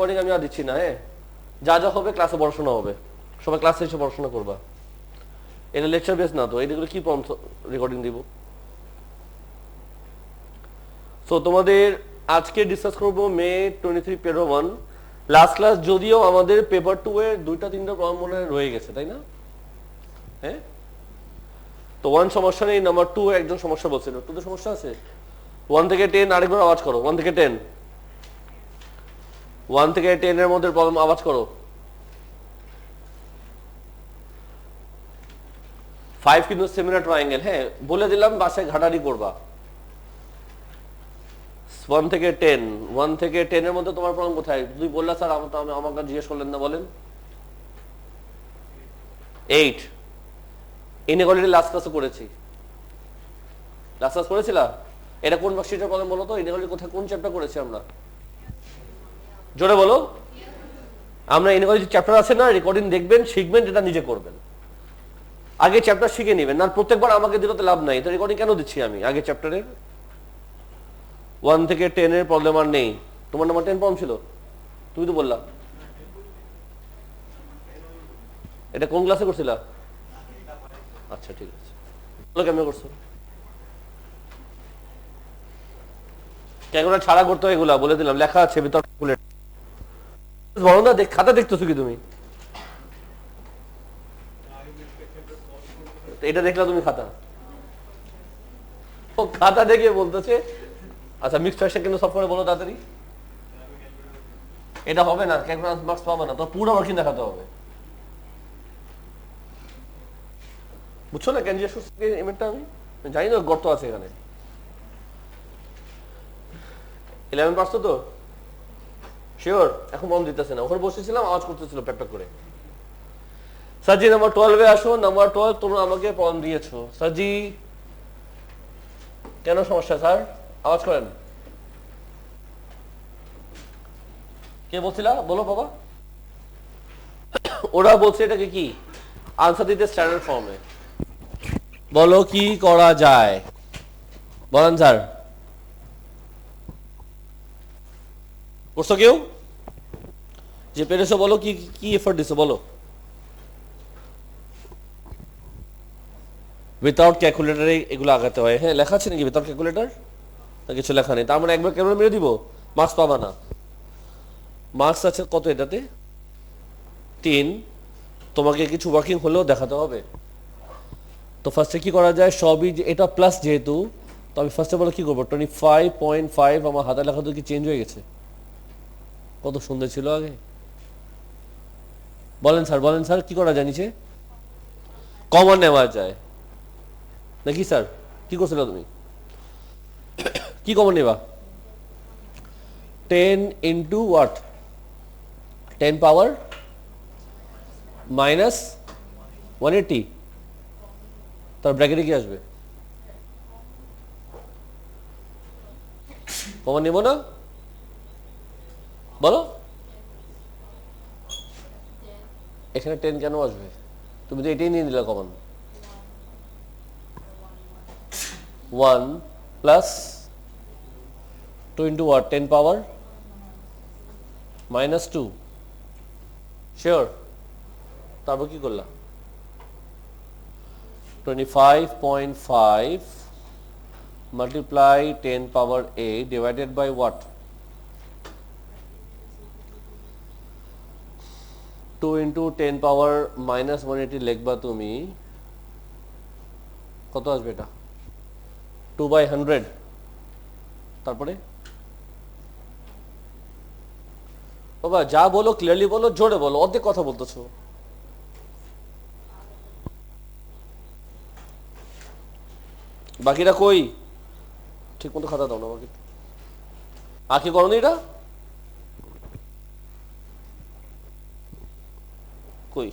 Recording আমি আর দিচ্ছি না। হ্যাঁ, যা যা হবে ক্লাসে পড়াশোনা হবে, সবাই ক্লাসে এসে পড়াশোনা করবা। এটা লেকচার বেস না তো, এটাগুলো কি রেকর্ডিং দিব। সো তোমাদের আজকে ডিসকাস করবো মে 23 পেপার 1 লাস্ট ক্লাস। যদিও আমাদের পেপার 2 এর 2-3টা প্রবলেম মনে রয়ে গেছে, তাই না? হ্যাঁ, তো 1 সমস্যা নেই, নাম্বার 2 একজন সমস্যা বলছিল। 2 তে সমস্যা আছে। 1 থেকে 10 আরেকবার আওয়াজ করো। 1 থেকে 10, 1 থেকে 10 এর মধ্যে প্রবলেম আওয়াজ করো। 5 কিন্তু সেমিনার ট্রায়াঙ্গেল। হ্যাঁ, বলে দিলাম, বাসায় ঘাটারি করবা। 1 থেকে 10, 1 থেকে 10 এর মধ্যে তোমার প্রবলেম কোথায়? তুই বললা স্যার আমাকে জিজ্ঞেস করলেন না, বলেন। 8 ইনইকুয়ালিটি লাস্ট ক্লাসে করেছি। লাস্ট ক্লাস করেছিলা? এটা কোন মার্কশিটের প্রবলেম বলো তো? ইনইকুয়ালিটি কোথায়, কোন চ্যাপ্টার করেছি আমরা? জোরে বলো। আমরা ইনইকুয়ালিটি চ্যাপ্টার আছে না, রেকর্ডিং দেখবেন, শিখবেন, এটা নিজে করবেন। আগে চ্যাপ্টার শিখে নেবেন, না প্রত্যেকবার আমাকে দিলে তো লাভ নাই। তো রেকর্ডিং কেন দিচ্ছি আমি? আগে চ্যাপ্টারের 1 থেকে 10 এর প্রবলেম আর নেই। তোমার নাম্বার 10 প্রবলেম ছিল, তুমি তো বললা। এটা কোন ক্লাসে করছিলা? আচ্ছা ঠিক আছে, কেমন করছো? কেন ছাড়া করতে হয় এগুলা বলে দিলাম, লেখা আছে ভিতর। বলো না, খাতা দেখতেছো কি তুমি? এটা দেখলা তুমি খাতা? ও খাতা দেখে বলতেছে। আচ্ছা, মিক্সড ফ্র্যাকশন কিন্তু সব করে বলো তাড়াতাড়ি। এটা হবে না, ক্যালকুলাস মার্কস পাবে না, তো পুরো ওয়ার্কিং দেখাতে হবে। বুঝছো না কেন যে ইমেজটা আমি জানি না, গর্ত আছে এখানে। 11 পারছো তো? শিওর? এখন মন দিতেছে না। ওখানে বসেছিলাম, আওয়াজ করতেছিল প্যাক প্যাক করে। সাজি নাম্বার 12 এ আসো। নাম্বার 12 তোমরা আমাকে প্রবলেম দিয়েছো। সাজি কেন সমস্যা স্যার? আওয়াজ করেন। কে বলছিলা বলো বাবা? ওরা বলছে এটাকে কি আনসার দিতে স্ট্যান্ডার্ড ফর্মে। বলো কি করা যায়, বলেন স্যার। করছো কেউ? যে পেরেছো বলো, কি কি এফর্ট দিছো বলো। উইথাউট ক্যালকুলেটারে এগুলো আগাতে হয়। হ্যাঁ, লেখা আছে নাকি উইথাউট ক্যালকুলেটার? কিছু লেখা নেই, তার মানে একবার ক্যালকুলেটর মেরে দিব, মার্কস পাবা না। মার্কস আছে কত এটাতে? 3। তোমাকে কিছু ওয়ার্কিং হলেও দেখাতে হবে। তো ফার্স্টে কি করা যায়, সবই এটা প্লাস যেহেতু, তো আমি ফার্স্টে বলে কি করবো, 25.5। আমার হাতের লেখা তো কি চেঞ্জ হয়ে গেছে? কত সুন্দর ছিল আগে। বলেন স্যার, বলেন স্যার, কি করা যায় নিচে? কমন নেওয়া যায় নাকি স্যার? কি করছিল তুমি? কি কমন নেবা? 10 ইন্টু হোয়াট? 10 power minus 180। তার ব্র্যাকেটে কি আসবে? কমন নেব না? বলো। এখানে 10 কেন আসবে? তুমি তো এটাই নিয়ে নিলে common. 1 plus 2 into what? 10 power minus 2। Sure? তারপর কি করলা? 25.5 multiply 10 power 8 divided by what? 2 into 10 power minus 180 লিখবা তুমি। কত আসবে এটা? 2/100। তারপরে বাবা যা বলো ক্লিয়ারলি বলো, জোরে বলো, অর্ধেক কথা বলতেছো। বাকিরা কই? ঠিক মতো খাতা দাও না বাকি। আর কি করো এটা? কই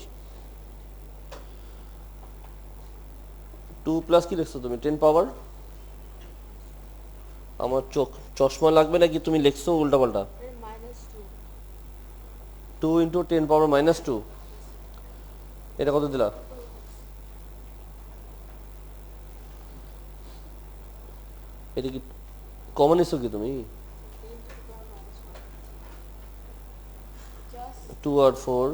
2 প্লাস কি লিখছো তুমি? 10 পাওয়ার। আমার চশমা লাগবে নাকি? তুমি লিখছো উল্টা পাল্টা। 2 ইন্টু 10 পাওয়ার মাইনাস 2। এটা কত দিলা? এটা কি কমন নিছো কি তুমি? 2 আর 4,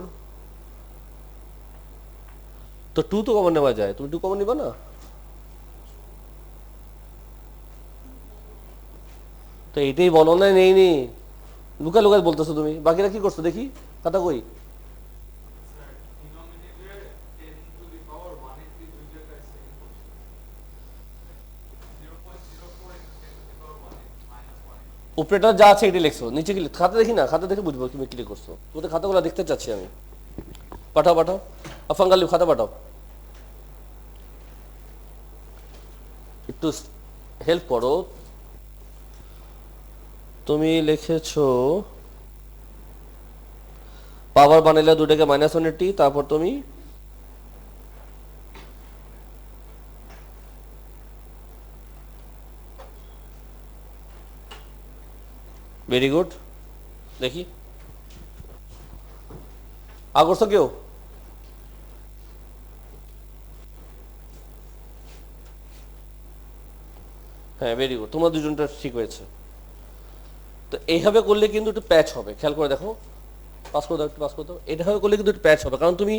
তো 2 তো কমন নেওয়া যায়, তুমি 2 কমন নিবা না? তো এইটাই বলো না, নেই নি, লুকা লুকা বলতেছো তুমি। বাকিরা কি করছো দেখি, খাতা কই? উপরেটা যা আছে এটি লিখছো, নিচে কি খাতা দেখি না, খাতা দেখে বুঝবো তুমি ক্লিক করছো। তোমাদের খাতাগুলো দেখতে চাচ্ছি আমি। পাঠাও পাঠাও, আফাঙ্গালি খাতা পাঠাও, একটু হেল্প করো। তুমি লিখেছো পাওয়ার বানাইলে দুটাকে -180, তারপর তুমি ভেরি গুড। দেখি আগরছো কেউ? হ্যাঁ ভেরি গুড, তোমার দুজনটা ঠিক হয়েছে। তো এইভাবে করলে কিন্তু একটু প্যাচ হবে, খেয়াল করে দেখো। পাস করে দাও, একটু পাস করে দাও। এটাভাবে করলে কিন্তু একটু প্যাচ হবে, কারণ তুমি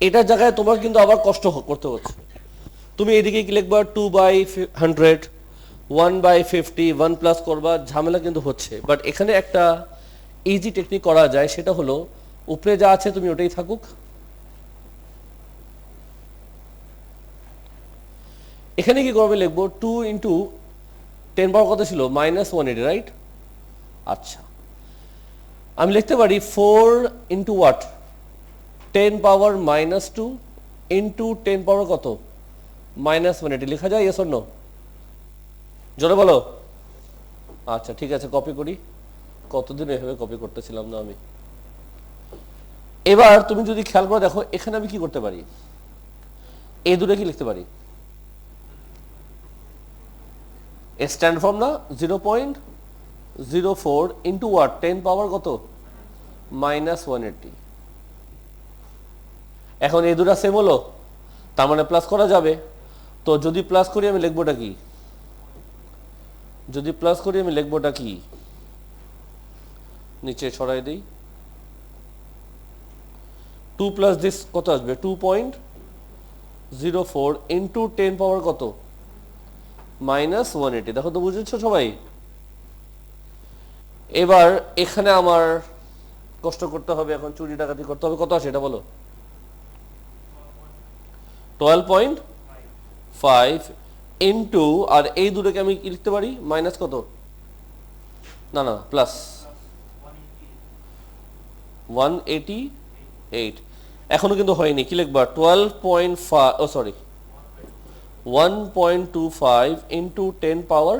এটার জায়গায় তোমার কিন্তু আবার কষ্ট করতে হচ্ছে। তুমি এদিকে কি লিখবা 2/100, 1/50, 1 প্লাস করবা, ঝামেলা কিন্তু হচ্ছে। বাট এখানে একটা ইজি টেকনিক করা যায়, সেটা হলো উপরে যা আছে তুমি ওটাই থাকুক, এখানে কি করবে লিখবো 2 ইন্টু 10 পাওয়ার কত ছিল, -180, রাইট? আচ্ছা, আমি লিখতে পারি 4 into what, 10 power -2 into 10 power কত, -180 লেখা যায়? Yes or no? জোরে বলো। আচ্ছা ঠিক আছে, কপি করি। কতদিন এভাবে কপি করতেছিলাম না আমি। এবার তুমি যদি খেয়াল করে দেখো, এখানে আমি কি করতে পারি, এই দুটো কি লিখতে পারি, স্ট্যান্ড ফর্ম না, 0.04 ইন্টু ওয়াট, 10 পাওয়ার কত, -180। এখন এই দুটা সেম হলো, তার মানে প্লাস করা যাবে। তো যদি প্লাস করি আমি লিখবোটা কি, যদি প্লাস করি আমি লিখবোটা কি, নিচে সরাই দিই। 2 প্লাস দিস কত আসবে, 2.04 ইন্টু 10 পাওয়ার কত, -180। দেখো তো বুঝেছো সবাই? এবার এখানে আমার কষ্ট করতে হবে, এখন চুরি ডাকাতি করতে হবে। কত আসে এটা বলো? 12.5 ইন্টু, আর এই দুটোকে আমি কি লিখতে পারি, মাইনাস কত, না না প্লাস 188। এখনো কিন্তু হয়নি, কি লিখবা, 12.5, ও sorry 1.25 into 10 power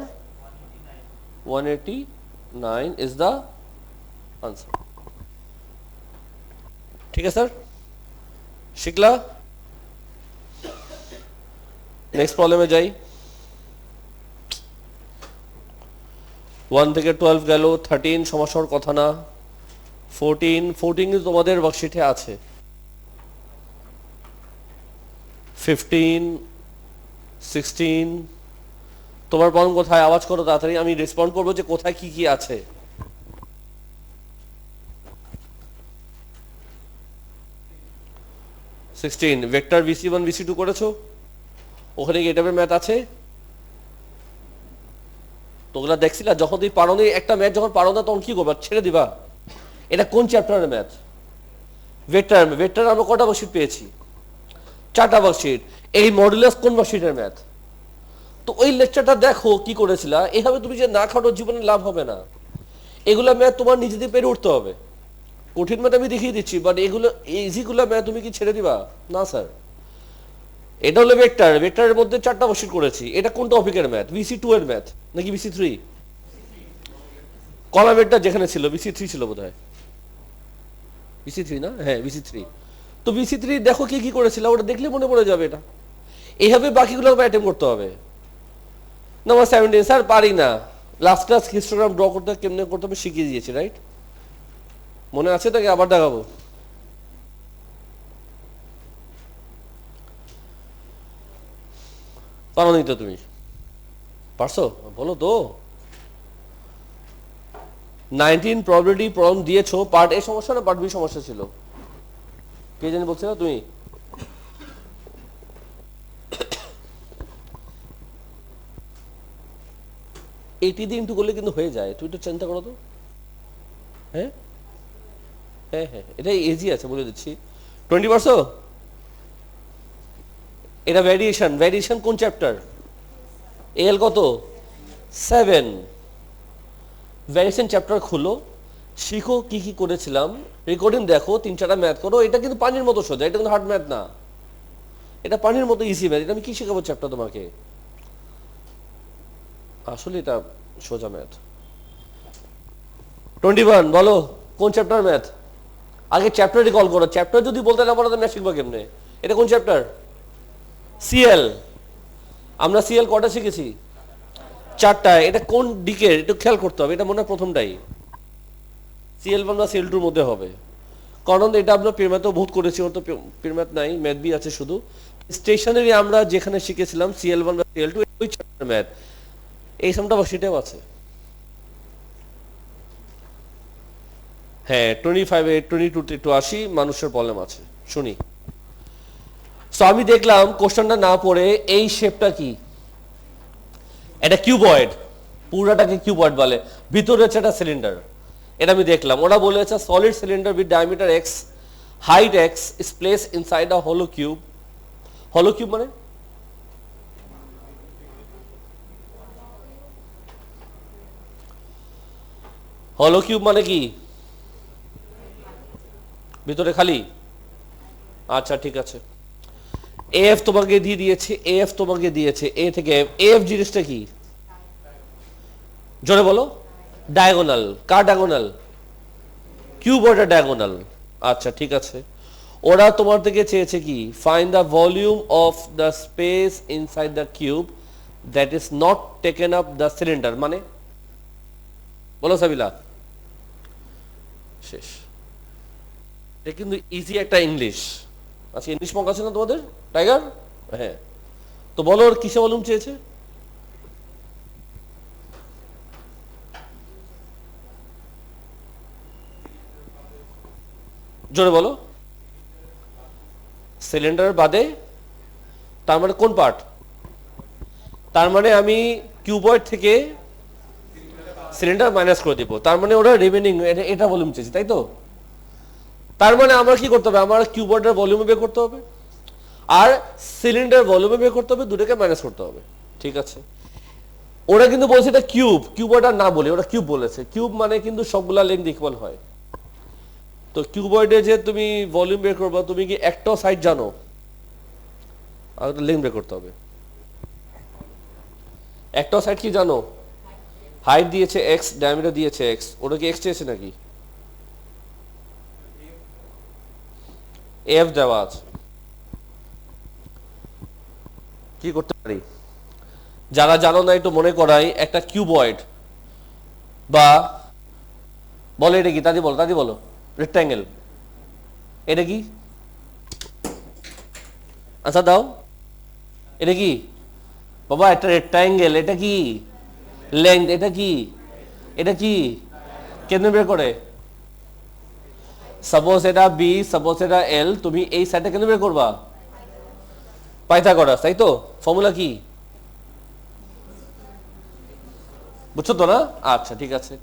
189 is the answer. ঠিক আছে স্যার, শিখলা? নেক্সট প্রবলেমে যাই। 1 থেকে 12 গেল, 13 সমস্যা হওয়ার কথা না। 14 তোমাদের ওয়ার্কশিটে আছে। 15, 16 তোমার প্রবলেম কোথায়, আওয়াজ করো তাড়াতাড়ি, আমি রেসপন্ড করবো যে কোথায় কি কি আছে। ভেক্টর VC1 VC2 করেছো? ওখানে কি এটা ম্যাথ আছে? তোগুলা দেখছিলা? যখন তুমি পারো না একটা ম্যাথ, যখন পারো না তখন কি করবা, ছেড়ে দিবা? এটা কোন চ্যাপ্টারের ম্যাথ? ভেক্টর। ভেক্টর আমরা কটা ওয়ার্কশিট পেয়েছি? 4টা ওয়ার্কশিট। এই মডুলাস কোন ওয়ার্কশিটের ম্যাথ? তো ওই লেকচারটা দেখো কি করেছিলা। এভাবে তুমি যে না খাটো জীবনে লাভ হবে না। এগুলা ম্যাথ তোমার নিজেদের পেরে উঠতে হবে। কঠিন ম্যাথ আমি দেখিয়ে দিচ্ছি, বাট এগুলো ইজিগুলা ম্যাথ তুমি কি ছেড়ে দিবা? না স্যার। এটা হলো ভেক্টর, ভেক্টরের মধ্যে 4টা ওয়ার্কশিট করেছি। এটা কোন টপিকের ম্যাথ? VC2 এর ম্যাথ নাকি VC3? কলামেরটা যেখানে ছিল VC3 ছিল বোধহয়, VC3 না? হ্যাঁ VC3। তো VC3 দেখো কি কি করেছিল, ওটা দেখলে মনে পড়ে যাবে। এটা এইভাবে বাকিগুলো অ্যাটেম্প করতে হবে। নাম্বার 17, স্যার পারি না। লাস্ট ক্লাস হিস্টোগ্রাম ড্র করতে কেমনে করতে হবে শিখিয়ে দিয়েছি, রাইট? মনে আছে তাকে আবার দেখাবো? পারো নি তো তুমি? পারছো? বলো তো। 19 প্রবাবিলিটি প্রবলেম দিয়েছো, পার্ট এ সমস্যা না পার্ট বি সমস্যা ছিল? কে জানি বলছে না তুমি? এইটি দিয়ে ইন্টু করলে কিন্তু হয়ে যায়, তুই একটু চিন্তা করো তো। হ্যাঁ হ্যাঁ হ্যাঁ, এটা ইজি আছে বলে দিচ্ছি। 20 পারছো? এটা ভ্যারিয়েশন, ভ্যারিয়েশন কোন চ্যাপ্টার? এল কত? 7। ভ্যারিয়েশন চ্যাপ্টার খুলো, শিখো কি কি করেছিলাম, রেকর্ডিং দেখো, 3-4টা ম্যাথ করো। এটা কিন্তু পানির মতো সোজা, এটা কিন্তু হার্ড ম্যাথ না, এটা পানির মতো ইজি ম্যাথ। এটা আমি কি শেখাবো চ্যাপ্টার তোমাকে? আসলে এটা সোজা ম্যাথ। 21 বলো কোন চ্যাপ্টার ম্যাথ? আগে চ্যাপ্টার রিকল করো, চ্যাপ্টার যদি বলতে না পারো তো ম্যাথ শিখবো কেমনে? এটা কোন চ্যাপ্টার? সিএল। আমরা সিএল কটা শিখেছি? 4টা। এটা কোন দিকের একটু খেয়াল করতে হবে, এটা মনে হয় প্রথমটাই সিএল1 বা সিএল2 মধ্যে হবে, কারণ এটা আমরা পেরম্যাথও বহুত করেছি। ওর তো পেরম্যাথ নাই, ম্যাথ বি আছে শুধু। স্টেশনারি আমরা যেখানে শিখেছিলাম সিএল1 বা সিএল2, ওই চ্যাপ্টার ম্যাথ, এই সামটা বা সেটাও আছে। হ্যাঁ 25 22 একটু আসি, মানুষের প্রবলেম আছে শুনি। সো আমি দেখলাম কোশ্চেনটা না পড়ে এই শেপটা কি, এটা কিউবয়েড, পুরাটাকে কিউবয়েড বলে, ভিতরে হচ্ছে একটা সিলিন্ডার। এটা আমি দেখলাম, ওরা বলেছে solid cylinder with diameter x, height x is place inside a hollow cube. হলো কিউব মানে হলো কিউব মানে কি? ভিতরে খালি। আচ্ছা ঠিক আছে, এফ তোমাকে দিয়ে দিয়েছে, এফ তোমাকে দিয়েছে, এ থেকে এফ জিনিসটা কি? জোরে বলো। ডায়াগোনাল। কার ডায়াগোনাল? কিউবয়েডের ডায়াগোনাল। আচ্ছা ঠিক আছে, ওরা তোমার থেকে চেয়েছে কি? Find the volume of the space inside the cube that is not taken up the cylinder. মানে বলো সাবিলা। শেষ। এটা কিন্তু ইজি একটা ইংলিশ। আচ্ছা ইংলিশ মক আছে না তোমাদের টাইগার? হ্যাঁ, তো বলো ওর কিসে ভলিউম চেয়েছে? জোরে বলো। সিলিন্ডার বাদে, তার মানে কোন পার্ট? তার মানে আমি কিউবয়েড থেকে সিলিন্ডার মাইনাস করে দিব, তার মানে ওরা রিমেনিং এটা ভলিউম চেয়েছে, তাই তো? তার মানে আমার কি করতে হবে? আমার কিউবয়েডের ভলিউম বের করতে হবে আর সিলিন্ডার ভলিউম বের করতে হবে, দুটোকে মাইনাস করতে হবে। ঠিক আছে, ওরা কিন্তু বলছে এটা কিউব, কিউবয়েড আর না বলে ওরা কিউব বলেছে। কিউব মানে কিন্তু সবগুলা লেন্থ ইকুয়াল হয়। তো কিউবয়েডে যে তুমি ভলিউম বের করবা, তুমি কি একটাও সাইড জানো? আর লেন্থ বের করতে হবে। একটাও সাইড কি জানো? হাইট দিয়েছে এক্স, ডায়ামিটার দিয়েছে এক্স, ওটা কি এক্স চেয়েছে নাকি? এফ দেওয়া আছে। কি করতে পারি? যারা জানো না একটু মনে করাই, একটা কিউবয়েড বা বলো এটা কি, দাদি বলো, দাদি বলো। রেক্ট্যাঙ্গেল। এটা কি? আচ্ছা দাও। এটা কি বাবা? একটা রেক্ট্যাঙ্গেল। এটা কি? লেংথ। এটা কি? এটা কি? কেমনে বের করে? সাপোজ এটা বি, সাপোজ এটা এল, তুমি এই সাইডটা কেন বের করবা? পাইথাগোরাস, তাই তো? ফর্মুলা কি বুঝছো তো না? আচ্ছা ঠিক আছে,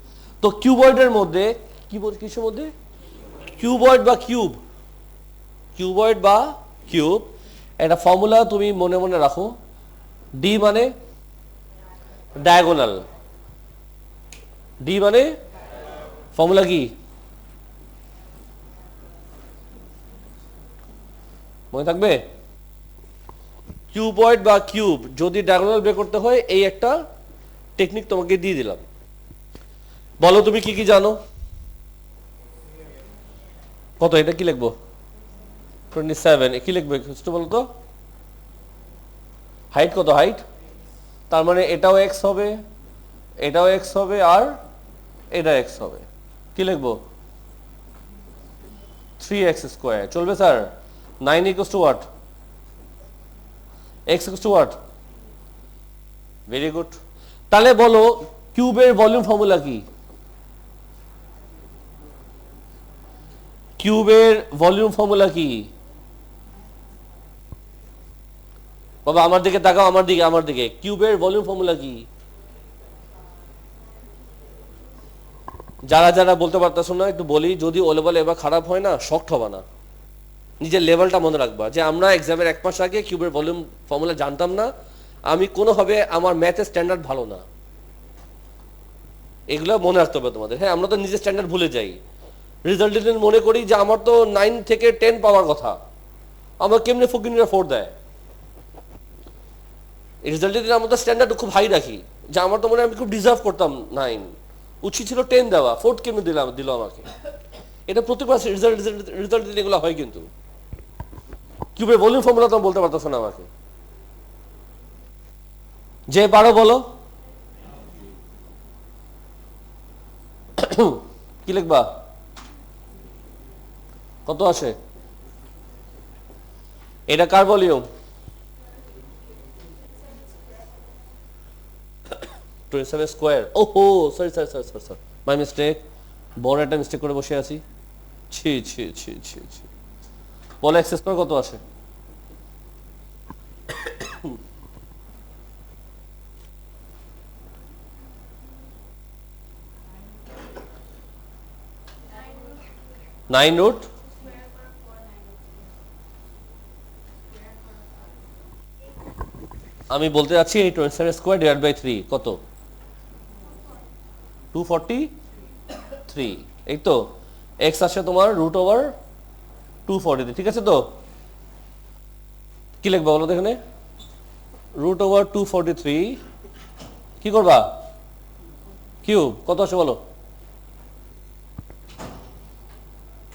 তো কিউবয়েডের মধ্যে কি বল, কিসের মধ্যে? কিউবয়েড বা কিউব, কিউবয়েড বা কিউব, একটা ফর্মুলা তুমি মনে মনে রাখো। ডি মানে ডায়াগোনাল, ডি মানে ফর্মুলা কি মনে থাকবে? কিউবয়েড বা কিউব যদি ডায়াগোনাল বের করতে হয়, এই একটা টেকনিক তোমাকে দিয়ে দিলাম। বলো তুমি কি কি জানো? কত? এটা কি লিখবো? 27। কি লিখবে একটু বলো তো? হাইট কত? হাইট, তার মানে এটাও এক্স হবে, এটাও এক্স হবে, আর এটা এক্স হবে। কি লিখবো? 3x²। চলবে sir? 9 equals to what? x equals to what? Very good. তাহলে বলো কিউবের ভলিউম ফর্মুলা কি? কিউবের ভলিউম ফর্মুলা কি? বাবা আমার দিকে তাকাও, আমার দিকে কিউবের ভলিউম ফর্মুলা কি? যারা যারা বলতে পারতেছো না একটু বলি, যদি ও লেভেল এবার খারাপ হয় না, শক্ট হবে না, নিজের লেভেলটা মনে রাখবা যে আমরা এক্সামের 1 মাস আগে কিউবের ভলিউম ফর্মুলা জানতাম না, আমি কোনোভাবে আমার ম্যাথের স্ট্যান্ডার্ড ভালো না, এগুলো মনে রাখতে হবে তোমাদের। হ্যাঁ, আমরা তো নিজের স্ট্যান্ডার্ড ভুলে যাই, রেজাল্টের দিন মনে করি যে আমার তো 9 থেকে 10 পাওয়ার কথা, আমার কেমনে ফকিনিরা 4 দেয়। রেজাল্টের দিন আমরা তো স্ট্যান্ডার্ড খুব হাই রাখি, যে আমার তো মনে হয় আমি খুব ডিজার্ভ করতাম 9, উচিত ছিল 10 দেওয়া, 4 কেমনে দিল আমাকে। এটা প্রত্যেকবার রেজাল্ট দিন এগুলো হয়, কিন্তু কিউবের ভলিউম ফর্মুলা তো বলতে পারতেছো না আমাকে, যে পারো বলো। কি লিখবা? কত আসে? এটা কার ভলিউম? 27 স্কয়ার। ওহো sorry sorry sorry sorry sorry, my mistake, বড় একটা মিস্টেক করে বসে আছি। ছি ছি ছি ছি ছি। বলে এক্স স্কয়ার কত আসে? নাইন রুট আমি বলতে যাচ্ছি এই 27 স্কয়ার ডিভাইড বাই 3 কত? 243। এই তো এক্স আসে তোমার রুট ওভার 243, ঠিক আছে তো? কি লিখবা বলো তো এখানে? রুট ওভার 243 কি করবা? কিউব কত আসে বলো?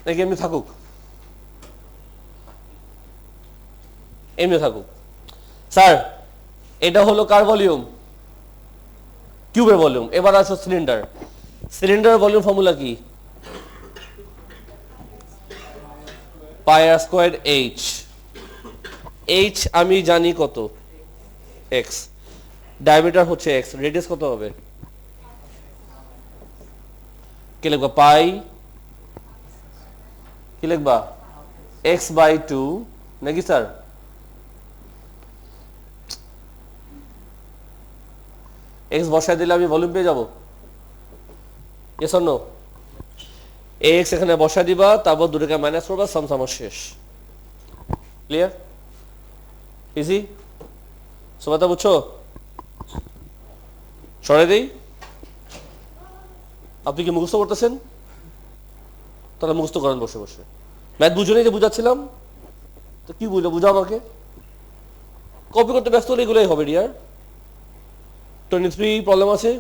নাকি এমনি থাকুক? এমনি থাকুক। স্যার এটা হলো কার ভলিউম? কিউবের ভলিউম। এবার আসো সিলিন্ডার, সিলিন্ডারের ভলিউম ফর্মুলা কি? পাই আর স্কয়ার এইচ। এইচ আমি জানি কত? এক্স। ডায়ামিটার হচ্ছে এক্স, রেডিয়াস কত হবে? কি লিখবা? পাই কি লিখবা? এক্স বাই 2 নাকি স্যার? এক্স বসায় দিলে আমি ভলিউম পেয়ে যাবো? Yes or no? এক্স এখানে বসায় দিবা, তারপর দুটোকে মাইনাস করবা, সামসামর শেষ। ক্লিয়ার? ইজি? সবাই বুঝছো? সরাই দেই? আপনি কি মুখস্থ করতেছেন? তাহলে মুখস্থ করেন বসে বসে। ম্যাথ বুঝো নেই যে বুঝাচ্ছিলাম, তো কি বুঝলো বুঝাও আমাকে। কপি করতে ব্যস্ত হলে এগুলোই হবে ডিয়ার। 23 প্রবলেম আছে।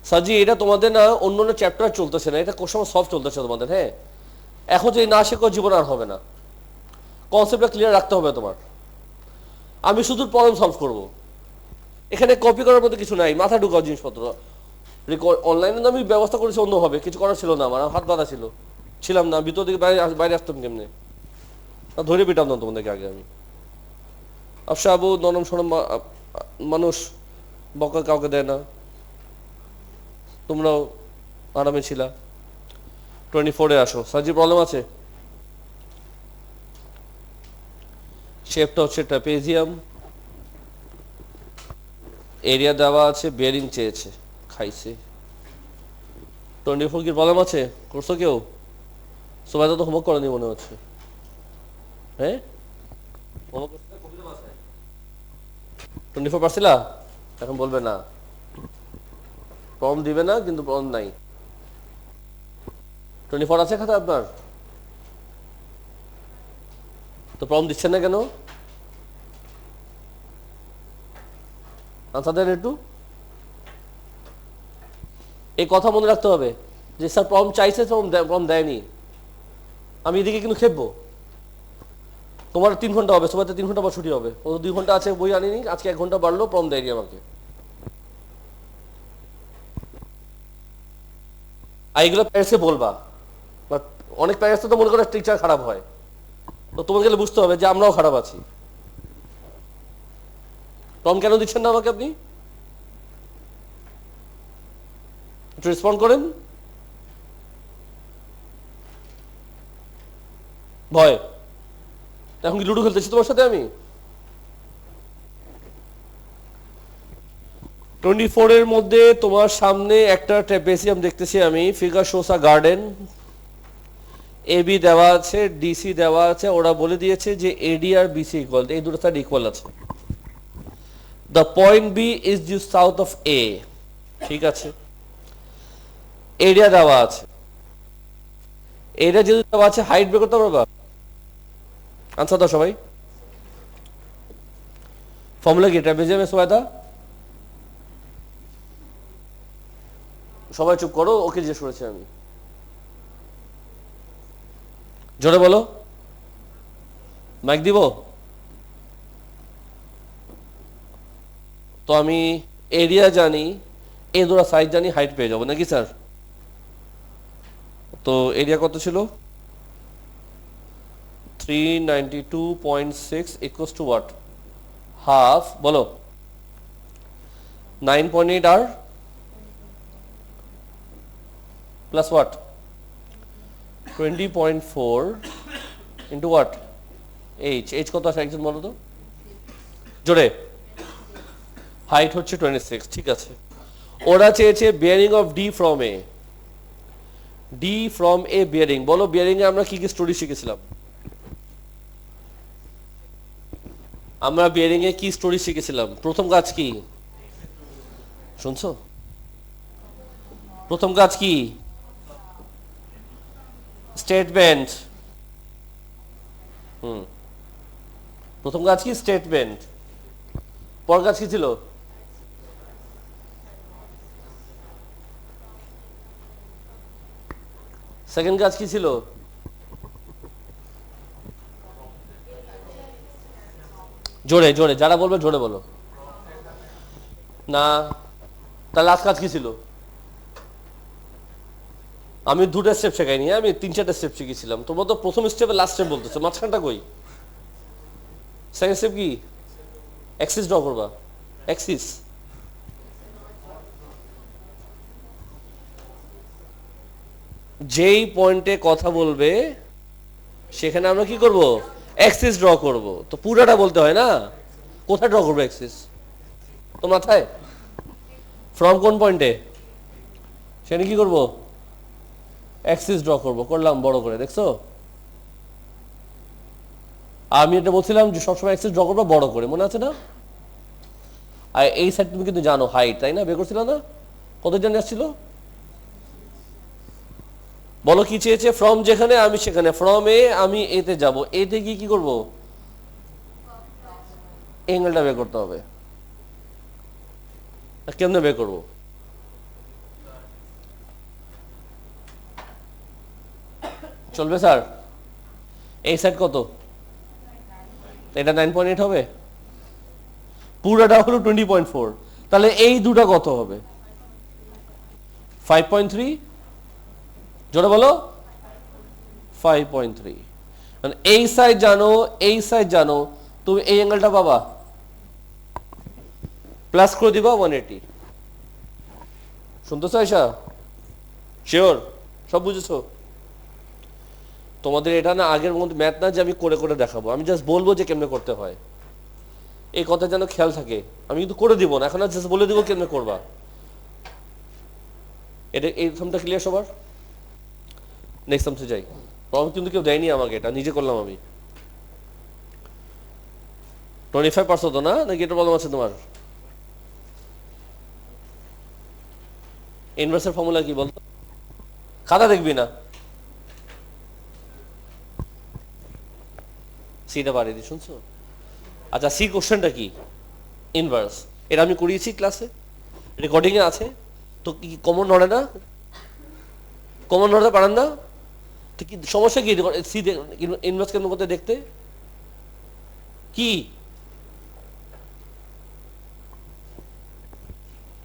সাজি এটা তোমাদের না অন্য অন্য চ্যাপ্টার চলতেছে না, এটা কোশ্চেন সলভ চলতেছে তোমাদের। হ্যাঁ, এখন যদি না শেখো জীবন আর হবে না, কনসেপ্টটা ক্লিয়ার রাখতে হবে তোমার। আমি শুধু প্রবলেম সলভ করব, এখানে কপি করার মতো কিছু নাই, মাথা ঢুকাও জিনিসপত্র। অনলাইনে আমি ব্যবস্থা করেছি অন্যভাবে, কিছু করার ছিল না, আমার হাত বাঁধা ছিলাম না, ভিতর দিকে বাইরে আসতাম কেমনে, ধরে পিটাম না তোমাদেরকে আগে আমি। আফসা আবু নরম সরম মানুষ, বকা কাউকে দেয় না, তোমরাও আরামে ছিলা। 24-এ আসো। সাজি প্রবলেম আছে। শেপটা হচ্ছে ট্রাপেজিয়াম, এরিয়া দেওয়া আছে, বেয়ারিং চেয়েছে, খাইছে। 24 কি প্রবলেম আছে? করছো কেউ? সবাই তো হোমওয়ার্ক করেনি মনে হচ্ছে। হ্যাঁ, 24 পারছিলা? এখন বলবে না, প্রবলেম দিবে না, কিন্তু প্রবলেম নাই। 24 আছে খাতা আপনার? তো প্রবলেম দিচ্ছেন না কেন? আনসার দেন একটু। এই কথা মনে রাখতে হবে যে স্যার প্রবলেম চাইছে, প্রবলেম দেয়নি, আমি এদিকে কিন্তু খেপবো। তোমার 3 ঘন্টা হবে, সবাই 3 ঘন্টা পর ছুটি হবে, ও 2 ঘন্টা আছে, বই আনিনি, আজকে 1 ঘন্টা বাড়লো, প্রবলেম দেয়নি আমাকে। আর এগুলো প্যারেন্টসকে বলবা, বাট অনেক প্যারেন্টস তো মনে করে টিচার খারাপ হয়, তো তোমাকে গেলে বুঝতে হবে যে আমরাও খারাপ আছি। প্রবলেম কেন দিচ্ছেন না আমাকে আপনি? একটু রেসপন্ড করেন। ভয়। এখন কি লুডো খেলতেছি তোমার সাথে আমি? 24 এর মধ্যে তোমার সামনে একটা ট্র্যাপেজিয়াম দেখতেছি আমি, figure shows a garden, AB দেওয়া আছে, ডিসি দেওয়া আছে, ওরা বলে দিয়েছে যে এডি আর বিসি ইকুয়াল, এই দুটো সাইড ইকুয়াল আছে। The point b is due south of a, ঠিক আছে। এরিয়া দেওয়া আছে, এরিয়া যেহেতু দেওয়া আছে, হাইট বের করতে পারবা? আনসার দাও সবাই। ফর্মুলা কি ট্র্যাপেজিয়ামের সোয়াদা? সবাই চুপ করো, ওকে জিজ্ঞেস করেছি আমি। জোরে বলো, মাইক দিব তো। আমি এরিয়া জানি, এ দুটো সাইজ জানি, হাইট পেয়ে যাবো নাকি স্যার? তো এরিয়া কত ছিল? 392.6 ইকুয়ালস টু হোয়াট? হাফ, বলো 9.8 আর plus what 20.4 into what h. H কত আসে একজন বলো তো জোরে? হাইট হচ্ছে 26, ঠিক আছে। ওরা চেয়েছে bearing of D from a, D from a bearing. বলো বিয়ারিং এ আমরা কি কি স্টোরি শিখেছিলাম? আমরা বিয়ারিং এ কি স্টোরি শিখেছিলাম? প্রথম কাজ কি শুনছো? প্রথম কাজ কি? স্টেটমেন্ট। প্রথম কাজ কি? স্টেটমেন্ট। পর কাজ কি ছিল? সেকেন্ড কাজ কি ছিল? জোরে জোরে, যারা বলবে জোরে বলো না। তার লাস্ট কাজ কি ছিল? আমি দুটো স্টেপ শেখাইনি, আমি 3-4টা স্টেপ শিখেছিলাম। তোমরা তো প্রথম স্টেপে লাস্ট স্টেপ বলতেছো, মাঝখানটা কই? সেকেন্ড স্টেপ কি? অ্যাক্সিস ড্র করবা। অ্যাক্সিস যেই পয়েন্টে কথা বলবে সেখানে আমরা কি করব? অ্যাক্সিস ড্র করব। তো পুরাটা বলতে হয় না, কোথায় ড্র করবো অ্যাক্সিস? তো মাথায় ফ্রম কোন পয়েন্টে সেখানে কি করব? অ্যাক্সিস ড্র করব। করলাম বড় করে, দেখছো? আমি এটা বলছিলাম যে সবসময় অ্যাক্সিস ড্র করবো বড় করে, মনে আছে না? আর এই সাইড তুমি কিন্তু জানো হাইট, তাই না? বের করছিল না? কত জন আসছিল বলো? কি চেয়েছে? ফ্রম যেখানে আমি সেখানে, ফ্রম এ আমি এতে যাব, এতে গিয়ে কি করব? অ্যাঙ্গেলটা বের করতে হবে। কেমনে বের করব? চলবে স্যার? এই সাইড কত? এটা 9.8 হবে, পুরাটা হলো 20.4। তাহলে এই দুটা কত হবে? 5.3। জোরে বলো 5.3। এই সাইড জানো, এই সাইড জানো, তুমি এই অ্যাঙ্গেলটা পাবা, প্লাস করে দিবা 180। শুনতেছো আয়শা? শিওর? সব বুঝেছো? তোমাদের এটা না আগের মধ্যে ম্যাথ না যে আমি করে করে দেখাবো, আমি জাস্ট বলবো যে কেমনে করতে হয়, এই কথা যেন খেয়াল থাকে। আমি কিন্তু করে দিব না, এখন আর জাস্ট বলে দিব কেমনে করবা। এটা এই সামটা ক্লিয়ার সবার? নেক্সট সামসে যাই। প্রবলেম কিন্তু কেউ দেয়নি আমাকে, এটা নিজে করলাম আমি। 25% তো না, নাকি এটা প্রবলেম আছে তোমার? ইনভার্সের ফর্মুলা কি বলতো? খাতা দেখবি না, সিটা বাড়িয়ে দিই, শুনছো? আচ্ছা, সি কোশ্চেনটা কি? ইনভার্স। এটা আমি করিয়েছি ক্লাসে, রেকর্ডিং এ আছে। তো কি কমন নড়ে না? কমন নড়তে পারেন না? তো কি সমস্যা কি? সি ইনভার্স কেমন করতে দেখতে কি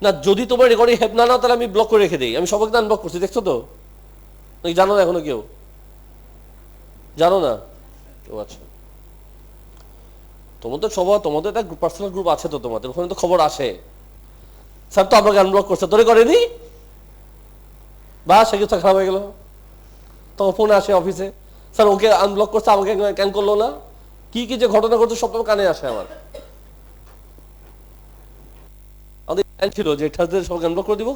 না? যদি তোমার রেকর্ডিং হেল্প না নাও তাহলে আমি ব্লক করে রেখে দিই। আমি সবাইকে আনব্লক করছি, দেখছো তো? জানো না এখনো কেউ? জানো না? ও আচ্ছা, তোমাদের সবার, তোমাদের একটা পার্সোনাল গ্রুপ আছে তো তোমাদের, ওখানে তো খবর আসে। স্যার তো আমাকে আনব্লক করছে, তোরে করেনি? বা সে কিছু খারাপ হয়ে গেল, তখন ফোন আসে অফিসে, স্যার ওকে আনব্লক করছে, আমাকে কেন করলো না? কি কি যে ঘটনা ঘটছে সব তোমার কানে আসে আমার। আমাদের ছিল যে থার্সডে সবাইকে আনব্লক করে দিব,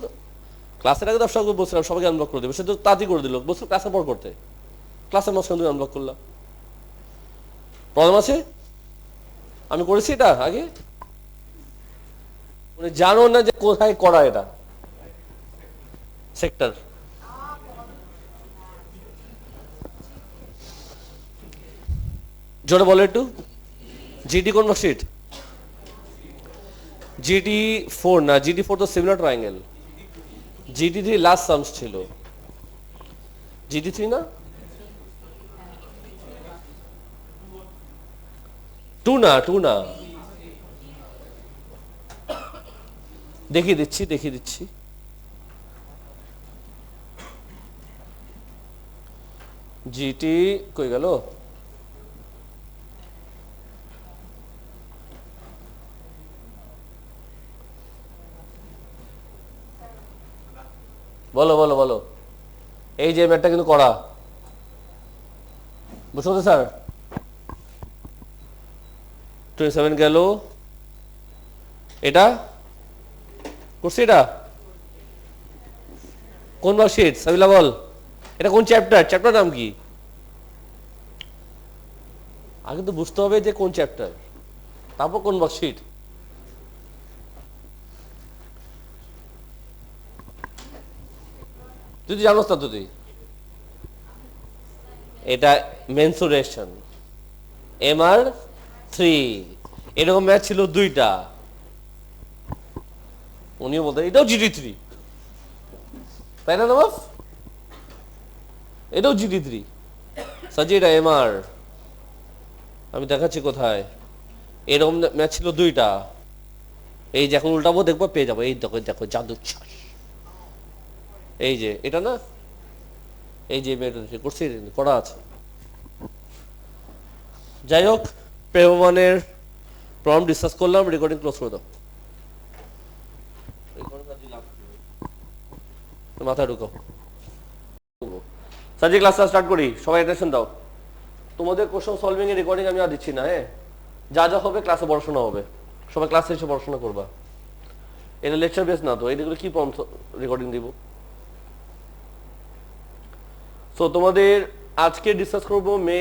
ক্লাসের আগে সবাইকে বলছিলাম সবাইকে আনব্লক করে দেবো, সে তো তাড়াতাড়ি করে দিল, বলছিল ক্লাসের পর করতে, ক্লাসের মাঝখানে তুমি আনব্লক করলাম। প্রবলেম আছে? আমি করেছি এটা আগে? মানে জানো না যে কোথায় করা এটা সেক্টর। জোরে বলো একটু। জিডি কোন মার্কশিট? জিডি 4 না, জিডি 4 তো similar triangle. GD 3 last sums ছিল। জিডি 3 না, 2 না, 2 না। দেখিয়ে দিচ্ছি। জিটি কই গেল? বলো। এই যে ম্যাটটা কিন্তু করা, বুঝছো তো স্যার? 27 গেল, এটা করছি। এটা কোন মার্কশিট সাবিলা বল? এটা কোন চ্যাপ্টার নাম কি? আগে তো বুঝতে হবে যে কোন চ্যাপ্টার, তারপর কোন মার্কশিট। যদি জানোস না তুই, এটা মেনসুরেশন MR3। এরকম ম্যাচ ছিল 2টা, উনিও বলতেন এটাও GD3, তাই না নবাব? এটাও GD3 সাজি, এটা MR। আমি দেখাচ্ছি কোথায়। এরকম ম্যাচ ছিল 2টা। এই যে এখন উল্টাবো দেখবো পেয়ে যাবো। এই দেখো জাদু চাষ। এই যে এটা না, এই যে করছি, করা আছে। যাই হোক, প্রেমমানের প্রবলেম ডিসকাস করলাম, রেকর্ডিং ক্লোজ করে দাও, মাথায় ঢুকো। সাজি ক্লাসটা স্টার্ট করি, সবাই অ্যাটেনশন দাও। তোমাদের কোশ্চেন সলভিং এর রেকর্ডিং আমি আর দিচ্ছি না, হ্যাঁ? যা হবে ক্লাসে পড়াশোনা হবে, সবাই ক্লাসে এসে পড়াশোনা করবা। এটা লেকচার বেস না তো, এইগুলো কি রেকর্ডিং দিব? সো তোমাদের আজকে ডিসকাস করবো মে